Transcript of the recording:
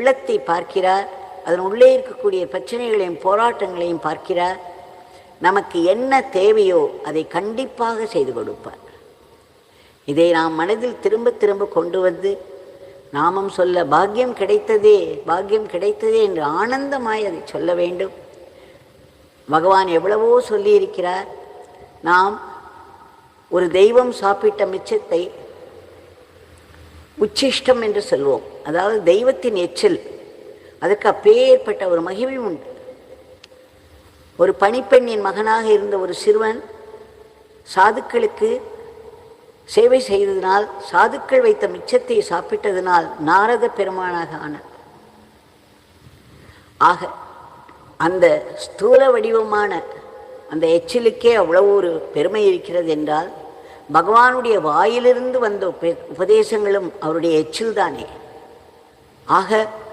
உள்ளத்தை பார்க்கிறார், அதன் உள்ளே இருக்கக்கூடிய பிரச்சனைகளையும் போராட்டங்களையும் பார்க்கிறார். நமக்கு என்ன தேவையோ அதை கண்டிப்பாக செய்து கொடுப்பார். இதை நாம் மனதில் திரும்ப திரும்ப கொண்டு வந்து நாமம் சொல்ல பாக்கியம் கிடைத்ததே, பாக்கியம் கிடைத்ததே என்று ஆனந்தமாய் அதை சொல்ல வேண்டும். பகவான் எவ்வளவோ சொல்லியிருக்கிறார். நாம் ஒரு தெய்வம் சாப்பிட்ட மிச்சத்தை உச்சிஷ்டம் என்று சொல்வோம். அதாவது தெய்வத்தின் எச்சில், அதற்கு அப்பேற்பட்ட ஒரு மகிமை உண்டு. ஒரு பணிப்பெண்ணின் மகனாக இருந்த ஒரு சிறுவன் சாதுக்களுக்கு சேவை செய்ததினால், சாதுக்கள் வைத்த மிச்சத்தை சாப்பிட்டதனால் நாரத பெருமானாக ஆனார். ஆக அந்த ஸ்தூல வடிவமான அந்த எச்சிலுக்கே அவ்வளவு ஒரு பெருமை இருக்கிறது என்றால், பகவானுடைய வாயிலிருந்து வந்த உபதேசங்களும் அவருடைய எச்சில் தானே. ஆக